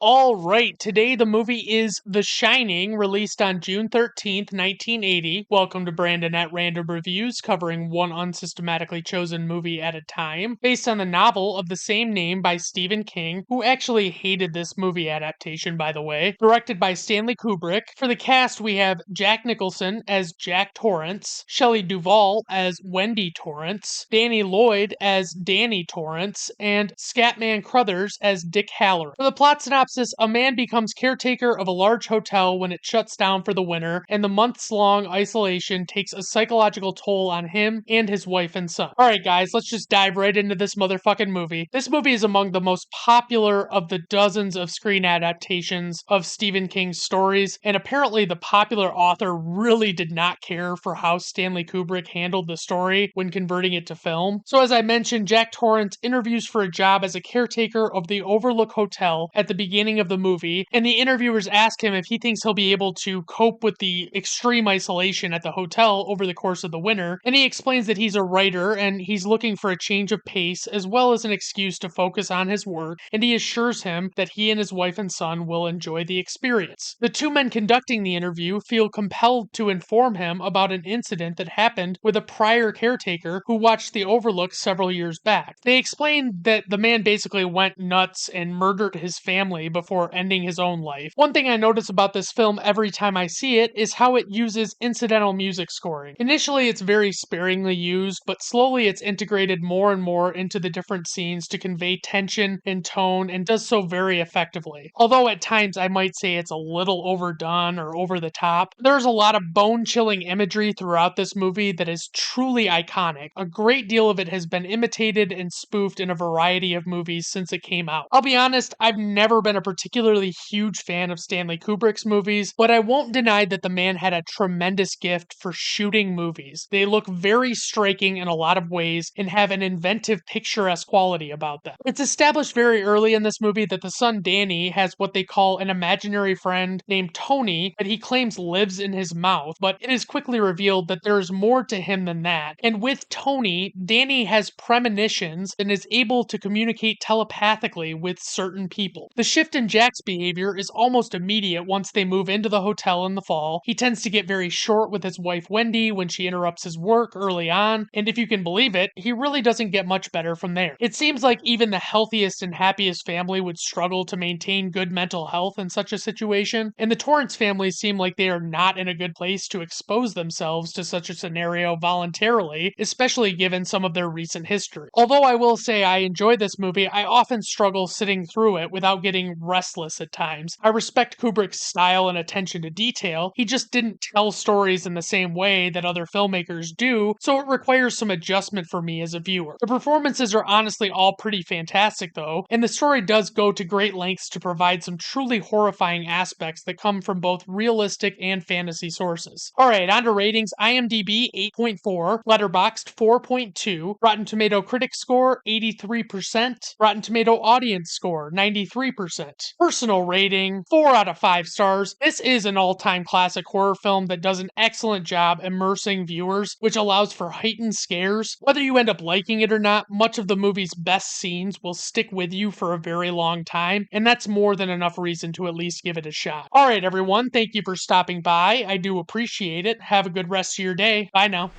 All right, today the movie is The Shining, released on June 13th, 1980. Welcome to Brandon at Random Reviews, covering one unsystematically chosen movie at a time, based on the novel of the same name by Stephen King, who actually hated this movie adaptation, by the way. Directed by Stanley Kubrick. For the cast, we have Jack Nicholson as Jack Torrance, Shelley Duvall as Wendy Torrance, Danny Lloyd as Danny Torrance, and Scatman Crothers as Dick Haller. For the plot synopsis, a man becomes caretaker of a large hotel when it shuts down for the winter, and the months-long isolation takes a psychological toll on him and his wife and son. Alright guys, let's just dive right into this motherfucking movie. This movie is among the most popular of the dozens of screen adaptations of Stephen King's stories, and apparently the popular author really did not care for how Stanley Kubrick handled the story when converting it to film. So as I mentioned, Jack Torrance interviews for a job as a caretaker of the Overlook Hotel at the beginning of the movie, and the interviewers ask him if he thinks he'll be able to cope with the extreme isolation at the hotel over the course of the winter, and he explains that he's a writer and he's looking for a change of pace as well as an excuse to focus on his work, and he assures him that he and his wife and son will enjoy the experience. The two men conducting the interview feel compelled to inform him about an incident that happened with a prior caretaker who watched the Overlook several years back. They explain that the man basically went nuts and murdered his family before ending his own life. One thing I notice about this film every time I see it is how it uses incidental music scoring. Initially, it's very sparingly used, but slowly it's integrated more and more into the different scenes to convey tension and tone, and does so very effectively. Although at times I might say it's a little overdone or over the top, there's a lot of bone-chilling imagery throughout this movie that is truly iconic. A great deal of it has been imitated and spoofed in a variety of movies since it came out. I'll be honest, I've never been a particularly huge fan of Stanley Kubrick's movies, but I won't deny that the man had a tremendous gift for shooting movies. They look very striking in a lot of ways and have an inventive, picturesque quality about them. It's established very early in this movie that the son Danny has what they call an imaginary friend named Tony that he claims lives in his mouth, but it is quickly revealed that there is more to him than that. And with Tony, Danny has premonitions and is able to communicate telepathically with certain people. The shift in Jack's behavior is almost immediate once they move into the hotel in the fall. He tends to get very short with his wife Wendy when she interrupts his work early on, and if you can believe it, he really doesn't get much better from there. It seems like even the healthiest and happiest family would struggle to maintain good mental health in such a situation, and the Torrance family seem like they are not in a good place to expose themselves to such a scenario voluntarily, especially given some of their recent history. Although I will say I enjoy this movie, I often struggle sitting through it without getting restless at times. I respect Kubrick's style and attention to detail. He just didn't tell stories in the same way that other filmmakers do, so it requires some adjustment for me as a viewer. The performances are honestly all pretty fantastic though, and the story does go to great lengths to provide some truly horrifying aspects that come from both realistic and fantasy sources. Alright, on to ratings. IMDb 8.4, Letterboxd 4.2, Rotten Tomato critic score 83%, Rotten Tomato audience score 93%. Personal rating 4 out of 5 stars. This is an all-time classic horror film that does an excellent job immersing viewers, which allows for heightened scares. Whether you end up liking it or not, much of the movie's best scenes will stick with you for a very long time, and that's more than enough reason to at least give it a shot. Alright everyone, thank you for stopping by. I do appreciate it. Have a good rest of your day. Bye now.